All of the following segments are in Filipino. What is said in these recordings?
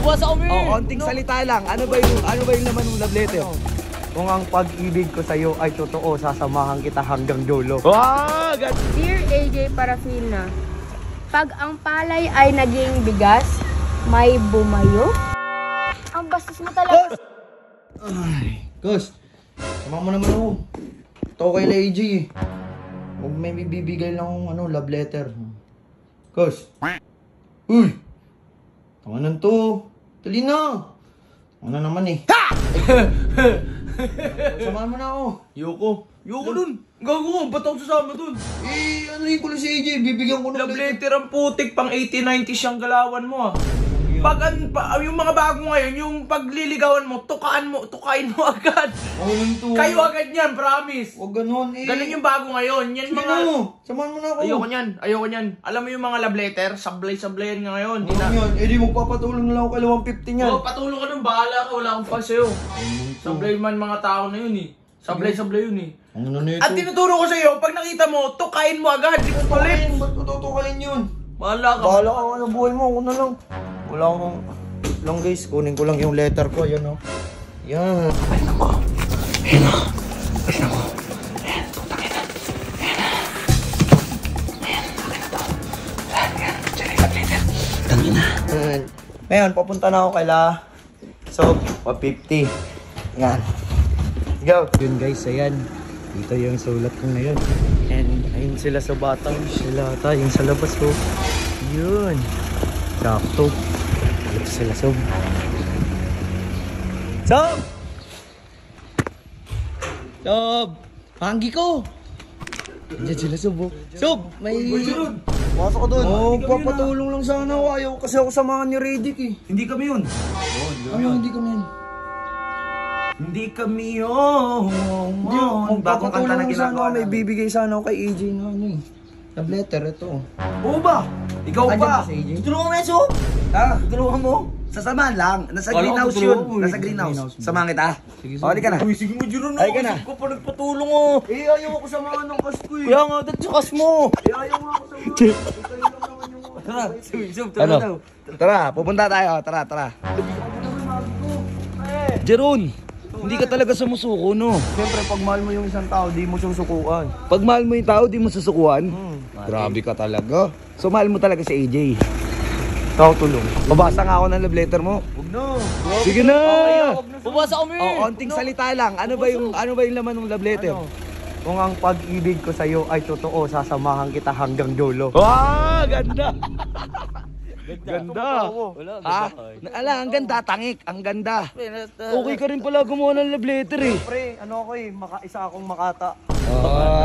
Bubuwas ako, Oh, konting salita lang. Ano ba yung laman ng love letter? Kung ang pag-ibig ko sa'yo ay totoo, sasamahan kita hanggang dulo. Wow! Dear AJ Parafina, pag ang palay ay naging bigas, may bumayo? Ang bastos mo talaga. Ay, Gus, sama mo naman ako. Ito kay AJ eh. Huwag may bibigay lang akong love letter. Gus. Uy! Tanganan to. Dali na. Ano naman eh. Ha! Samahan mo na ako. Yoko dun. Gago, ba't ako sasama dun? Eh, ano yung kulo si AJ? Bibigyan ko ng Love letter ang putik, pang 80-90 siyang galawan mo ah. Pag yung mga bago ngayon, yung pagliligawan mo, tukain mo agad. Kayo agad yan, promise. Huwag ganun eh. Ganun yung bago ngayon. Yan Sige mga... Samahan mo na ako. Ayoko niyan. Alam mo yung mga love letter, sablay-sablayan nga ngayon. Yan. Eh di magpapatulong na lang ako kay 150 niyan. Oo, patulong ka nun, bahala ka, wala akong pa sa'yo. Sablay man mga tao na yun eh. Sablay yun eh. Ano na ito? At tinuturo ko sa'yo, pag nakita mo, tukain mo agad, di mo palit. Ba't ko tutukain yun? Bahala ka. Bahala ka ano buhay mo, ako na lang. Wala akong... lang guys, kunin ko lang yung letter ko, yan o. Yan. Ay nako. Ayan o. Ay nako. Ayan, putang ina. Ayan na. Ayan, akin na to. Ayan, dyan yung letter. Tangina. Ngayon, papunta na ako kay La. So, 150. Yan. Go. Yun guys, ayan. Dito yung sulat ko na yun. And ayun sila sa batang. Sila yung sa labas ko. Yun. Sakto. Dito sila, Sob. Sob! Sob! Panggi ko! Diyan sila, Sob. Sob! May... Pasok ko doon. Oo, papatulong lang sana ako. Ayaw kasi ako samahan ni Redick eh. Hindi kami yun. Hindi kami yun. Hindi kami yun. Bagong kanta na ginagawa May bibigay sana ako kay AJ na love letter, ito. Oo ba? Ikaw ba? Tulungan mo, Sob! Ha? Tulungan mo? Sasamahan lang. Nasa greenhouse yun. Nasa greenhouse. Samahan kita. O, di ka na. Uy, sige mo, Jiro na. Ay ka na. Ko pa nagpatulong oh. Eh, ayaw ako samahan ng kas ko eh. Kaya nga, dad sa kas mo. Eh, ayaw nga ako samahan. Tara, ano? Tara, pupunta tayo. Tara. Jeron, hindi ka talaga sumusuko, no? Siyempre, pag mahal mo yung isang tao, di mo susukuan. Pag mahal mo yung tao, di mo susukuan? Grabe ka talaga. So, mahal mo talaga si AJ. Ikaw tulong. Babasa nga ako ng love letter mo. Huwag na. Sige na. Bubasa kami. Konting salita lang. Ano ba yung laman ng love letter? Kung ang pag-ibig ko sa'yo ay totoo, sasamahan kita hanggang dulo. Wow! Ganda! Ganda! Ha? Ang ganda, tangik. Ang ganda. Okay ka rin pala gumawa ng love letter eh. Pre, ano ako eh, isa akong makata.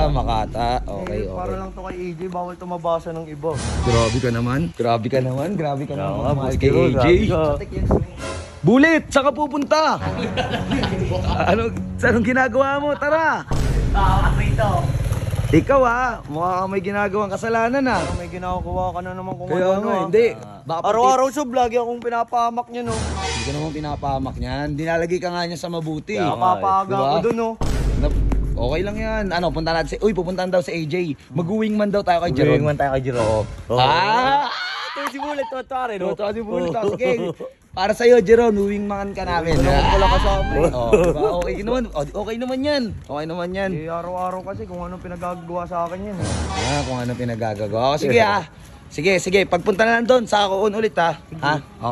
Makata. Okay. Para lang to kay AJ, bawal to mabasa ng iba. Grabe ka naman. Mahal kay AJ. Bulit, saan ka pupunta? Anong ginagawa mo? Tara! Ikaw mukha ka may ginagawang kasalanan May ginagawa ka na naman kung ano. Hindi. Araw-araw Sob, lagi akong pinapahamak niya no. Hindi ka naman pinapahamak niyan. Dinalagay ka nga niya sa mabuti. Papaga ko dun no. Okay lang yan. Punta natin pupuntahan daw si AJ. Mag-uwing man daw tayo kay Jeron. Mag-uwing man tayo kay Jeron. Ito si Bulit, si Bulit. Sige. Para sa'yo, Jeron, uwing man ka namin. Wala kasama diba? Okay naman yan. Araw-araw kasi kung anong pinagagawa sa akin yan. Kung anong pinagagawa. Sige, pagpunta na lang doon, saka ko on ulit ha.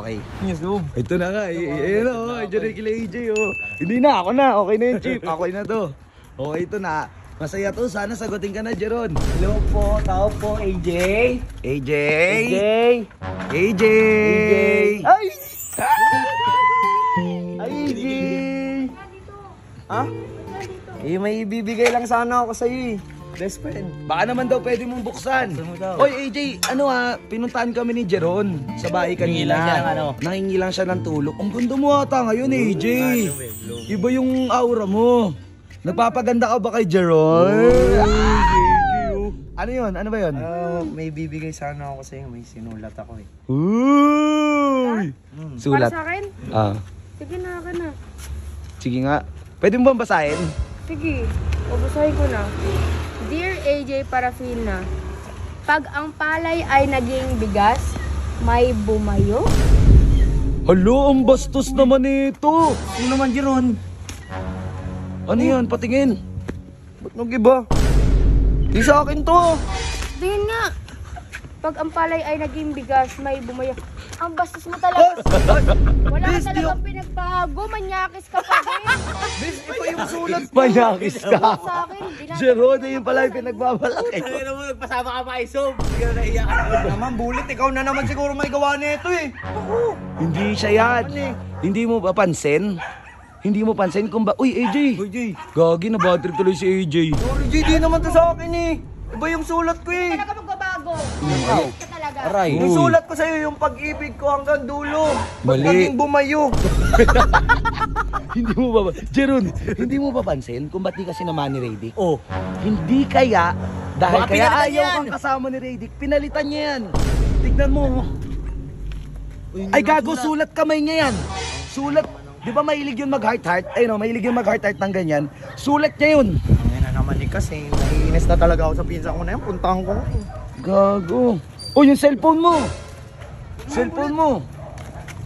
Okay. Yes, ito na nga, Jeron kila AJ Hindi na, ako na, okay na yung chip. Okay na to. Okay, ito na. Masaya to, sana sagutin ka na, Jeron. Hello po, tao po, AJ. AJ! Ay! AJ! Ha? May ibibigay lang sana ako sa'yo Best friend. Baka naman daw pwede mong buksan. Oy, AJ, pinuntahan kami ni Jeron sa bahay kanina. Nangingi lang siya ng tulong. Ang ganda mo ata ngayon, AJ. Iba yung aura mo. Nagpapaganda ka ba kay Jeron? Ano yun? Ano ba yun? May bibigay sana ako sa'yo. May sinulat ako Uy! Sulat. Para sa akin? Sige na, akin na. Sige nga. Pwede mo bang basahin? Sige, babasahin ko na. Dear AJ Parafina, pag ang palay ay naging bigas, may bumayo? Hala, ang bastos naman ito. Ano naman, Jeron? Ano yan? Patingin. Ba't nag-iba? Di sa akin to. Tingin nga. Pag ang palay ay naging bigas, may bumayo. Ang bastos mo talaga. Wala ka talagang pinagbago. Manyakis ka pa din. Bis, iba yung sulat ko. Manyakis ka. Sa akin. Jeron, yun pala yung pinagbabalaki. Ano mo, nagpasama ka pa isom. Hindi ka naiyak. Naman, bulit. Ikaw na naman siguro may gawa nito eh. Hindi siya yan. Hindi mo ba pansin? Hindi mo pansin kung ba... Uy, AJ! Uy, Jay. Gagi, na bad trip tuloy si AJ. Sorry, Jay. Di naman to sa akin eh. Iba yung sulat ko eh. Talaga magbabago. Ka talaga. Aray. Yung sulat ko sa'yo, yung pag-ibig ko hanggang dulo. Ba't Mali. naging bumayo? Hindi mo ba... Jeron, hindi mo ba pansin kung ba't di kasi naman ni Radic? Oh, hindi kaya... Dahil Baka kaya pinalitan ayaw yan. kang kasama ni Radic, pinalitan niya yan. Tignan mo. Ay gago, sulat kamay niya yan. Sulat... Di ba mahilig yun mag-heart-heart? Ayun o, mahilig yun mag-heart-heart ng ganyan. Sulat niya yun. Ngayon na naman eh kasi. Naiinis na talaga ako sa pinsan ko na yan. Puntahan ko. Gago. Oh, yung cellphone mo. Cellphone mo.